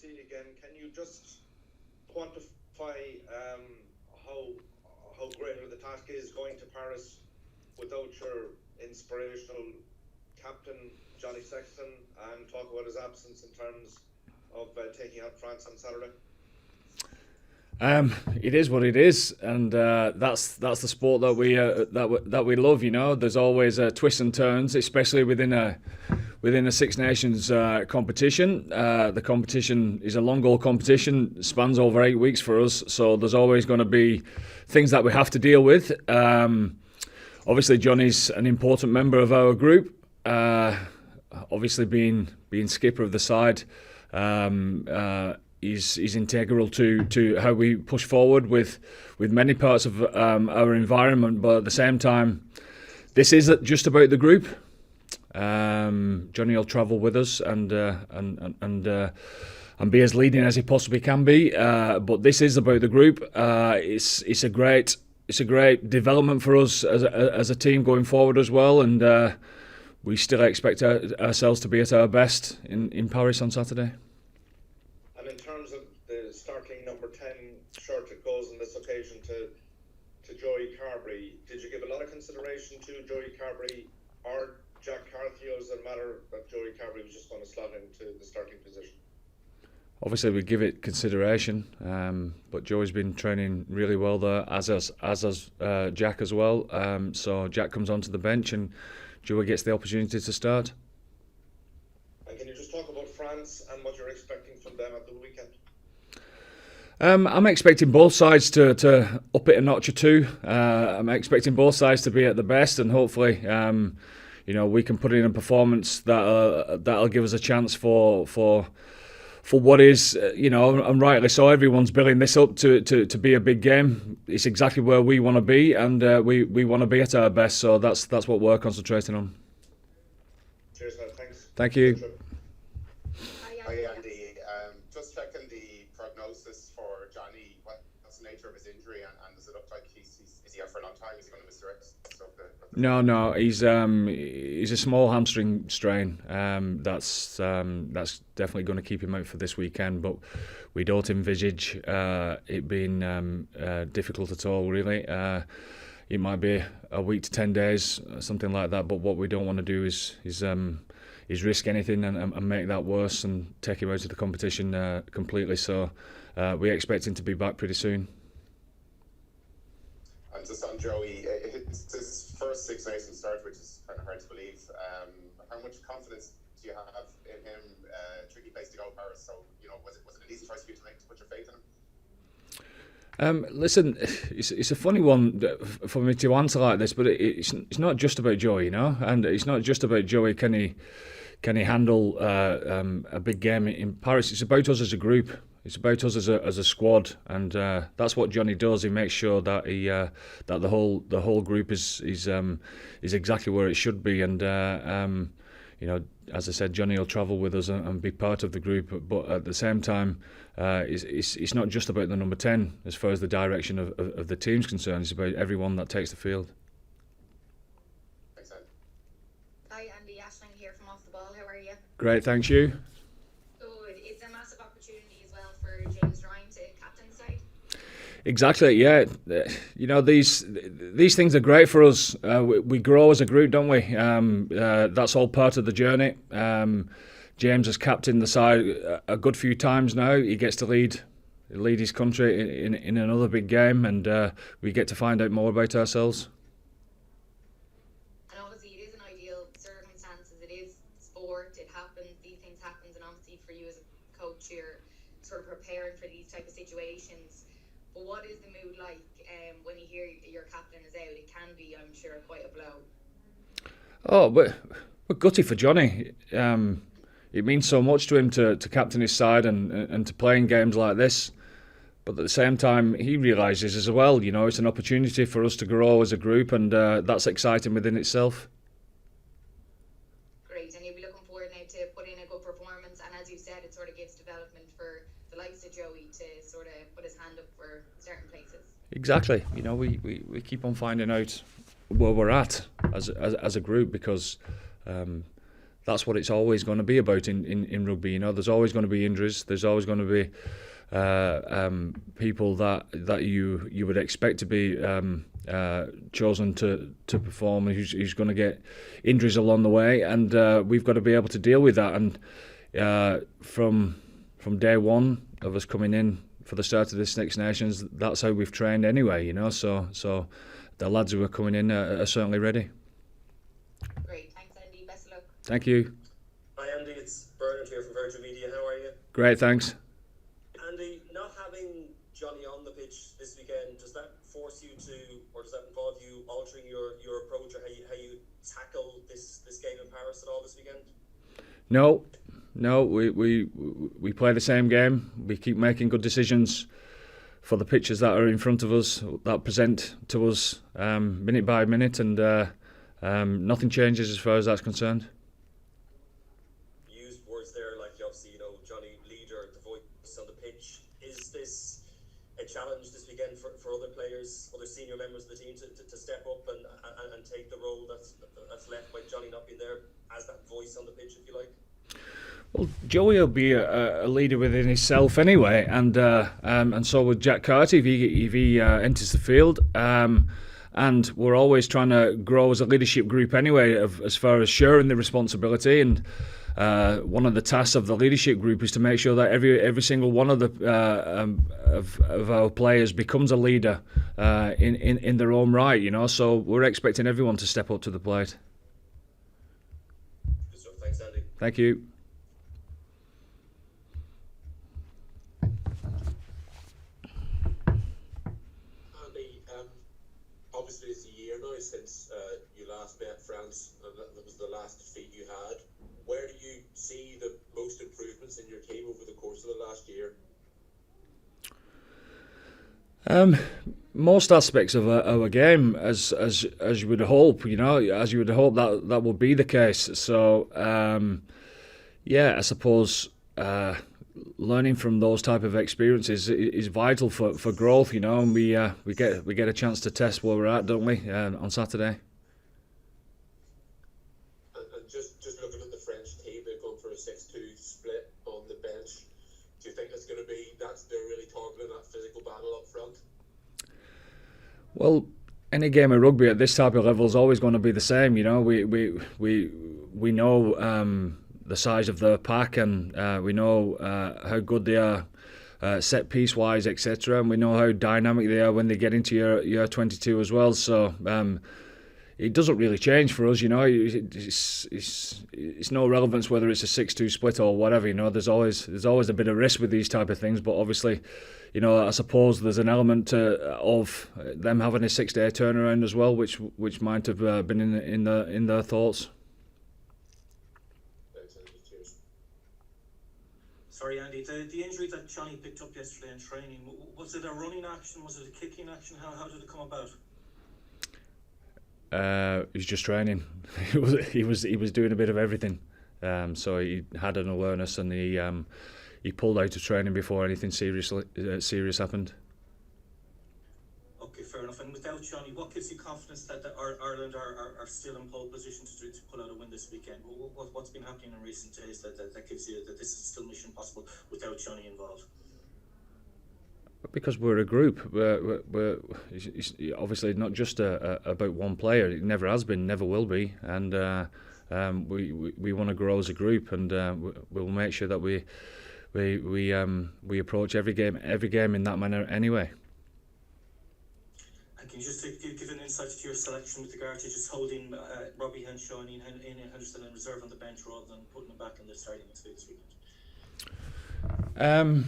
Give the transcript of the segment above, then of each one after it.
see it again. Can you just quantify how greater the task is going to Paris without your inspirational captain Johnny Sexton, and talk about his absence in terms of taking out France on Saturday? It is what it is, and that's the sport that we love. You know, there's always twists and turns, especially within a Six Nations competition. The competition is a long haul competition, spans over 8 weeks for us, so there's always going to be things that we have to deal with. Obviously, Johnny's an important member of our group. Obviously, being skipper of the side. Is integral to how we push forward with many parts of our environment, but at the same time, this isn't just about the group. Johnny will travel with us and be as leading as he possibly can be. But this is about the group. It's a great development for us as a team going forward as well, and we still expect ourselves to be at our best in Paris on Saturday. And in terms of the starting number 10 shirt that goes on this occasion to Joey Carbery, did you give a lot of consideration to Joey Carbery or Jack Carthy, or does it matter that Joey Carbery was just going to slot into the starting position? Obviously, we give it consideration, but Joey's been training really well there, as has Jack as well. So Jack comes onto the bench and Joey gets the opportunity to start. And can you just talk about France and what you're expecting from them at the weekend? I'm expecting both sides to up it a notch or two. I'm expecting both sides to be at the best, and hopefully, we can put in a performance that'll give us a chance for what is, and rightly so, everyone's building this up to be a big game. It's exactly where we want to be, and we want to be at our best. So that's what we're concentrating on. Cheers, man. Thanks. Thank you. Hi, Andy. Just checking the prognosis for Johnny. What's the nature of his injury, and does it look like is he out for a long time? Is he going to miss the rest of the No. He's a small hamstring strain. That's definitely going to keep him out for this weekend. But we don't envisage it being difficult at all. Really, it might be a week to 10 days, something like that. But what we don't want to do is risk anything and make that worse and take him out of the competition completely. So we expect him to be back pretty soon. And just on Joey, it's his first Six Nations start, which is kind of hard to believe. How much confidence do you have in him? Tricky place to go, Paris. So, was it an easy choice for you to make, to put your faith in him? Listen, it's a funny one for me to answer like this, but it's not just about Joey, and it's not just about Joey. Can he handle a big game in Paris? It's about us as a group. It's about us as a squad, and that's what Johnny does. He makes sure that that the whole group is exactly where it should be. And as I said, Johnny will travel with us and be part of the group. But at the same time, it's not just about the number 10 as far as the direction of the team's concerned. It's about everyone that takes the field. Thanks, Ed. Hi, Andy. Ashling here from Off the Ball. How are you? Great, thanks you. It's a massive opportunity as well for James Ryan to captain the side. Exactly, yeah. These things are great for us. We grow as a group, don't we? That's all part of the journey. James has captained the side a good few times now. He gets to lead his country in another big game, and we get to find out more about ourselves. And obviously it is an ideal circumstances. It is sport. It happens. These things happen, and obviously for you as a coach, you're sort of preparing for these type of situations. But what is the mood like when you hear your captain is out? It can be, I'm sure, quite a blow. Oh, we're gutty for Johnny. It means so much to him to captain his side and to play in games like this. But at the same time, he realises as well, it's an opportunity for us to grow as a group, and that's exciting within itself. Great, and you'll be looking forward now to put in a good performance. And as you said, it sort of gives development for the likes of Joey to sort of put his hand up for certain places. Exactly. We keep on finding out where we're at as a group, because that's what it's always going to be about in rugby. You know, there's always going to be injuries. There's always going to be people that you would expect to be chosen to perform, who's going to get injuries along the way, and we've got to be able to deal with that. And from day one of us coming in for the start of this Six Nations, that's how we've trained anyway. You know, so the lads who are coming in are certainly ready. Great, thanks Andy. Best of luck. Thank you. Hi Andy, it's Bernard here from Virgin Media. How are you? Great, thanks. Andy, not having Johnny on the pitch this weekend, does that force you to, or does that involve you altering your approach or how you tackle this game in Paris at all this weekend? No, we play the same game. We keep making good decisions for the pitches that are in front of us, that present to us minute by minute, and nothing changes as far as that's concerned. You used words there like, obviously, Johnny, leader, the voice on the pitch. Is this a challenge this weekend for other players, other senior members of the team to step up and take the role that's left by Johnny not being there as that voice on the pitch, if you like? Well, Joey will be a leader within himself anyway, and so would Jack Carty if he enters the field. And we're always trying to grow as a leadership group anyway, as far as sharing the responsibility. And one of the tasks of the leadership group is to make sure that every single one of the of our players becomes a leader in their own right. You know, so we're expecting everyone to step up to the plate. Good stuff. Thanks, Andy. Thank you. Obviously, it's a year now since you last met France, and that was the last defeat you had. Where do you see the most improvements in your team over the course of the last year? Most aspects of our game, as you would hope, as you would hope that would be the case. So, I suppose learning from those type of experiences is vital for growth, and we get a chance to test where we're at, don't we, on Saturday. And just looking at the French team, they've gone for a 6-2 split on the bench. Do you think it's going to be they're really targeting that physical battle up front? Well, any game of rugby at this type of level is always going to be the same. We know the size of the pack, and we know how good they are set piece wise, etc. And we know how dynamic they are when they get into your 22 as well. So it doesn't really change for us. It's no relevance whether it's a 6-2 split or whatever. There's always a bit of risk with these type of things. But obviously, I suppose there's an element of them having a 6-day turnaround as well, which might have been in their thoughts. Sorry, Andy, the injury that Johnny picked up yesterday in training, was it a running action? Was it a kicking action? How did it come about? He was just training. he was doing a bit of everything. So he had an awareness, and he pulled out of training before anything serious happened. Okay, fair enough. And without Johnny, what gives you confidence that Ireland are still in pole position to pull out a win this weekend? What's been happening in recent days that gives you that this is still mission possible without Johnny involved? Because we're a group. We're obviously not just about one player. It never has been, never will be. And we want to grow as a group, and we'll make sure that we approach every game in that manner anyway. Can you just give an insight to your selection with regard to just holding Robbie Henshaw and Ian Henderson in reserve on the bench rather than putting them back in the starting this weekend?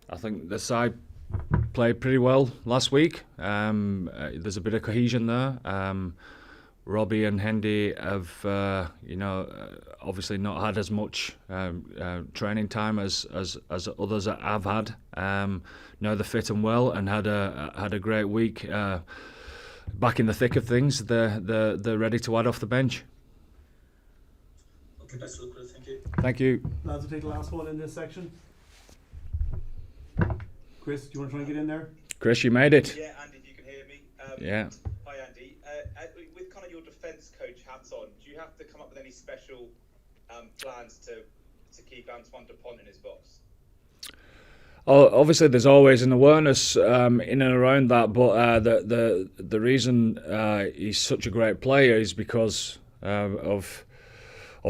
I think the side played pretty well last week. There's a bit of cohesion there. Robbie and Hendy have, obviously not had as much training time as others have had. Now they're fit and well and had a great week. Back in the thick of things, they're ready to add off the bench. Okay, best of luck with it. Thank you. Thank you. Lads, will take the last one in this section. Chris, do you want to try and get in there? Chris, you made it. Yeah, Andy, if you can hear me. Yeah. Hi, Andy. With kind of your defence coach hats on, do you have to come up with any special plans to keep Antoine Dupont in his box? Obviously, there's always an awareness in and around that, but the reason he's such a great player is because of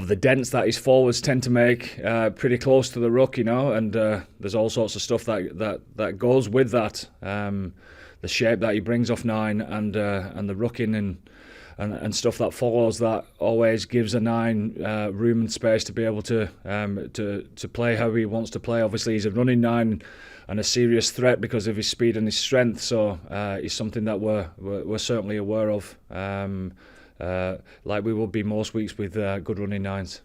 the dents that his forwards tend to make pretty close to the ruck, you know, and there's all sorts of stuff that goes with that. The shape that he brings off 9 and the rucking and stuff that follows that always gives a 9 room and space to be able to play how he wants to play. Obviously, he's a running 9 and a serious threat because of his speed and his strength. So he's something that we're certainly aware of, like we will be most weeks with good running 9s.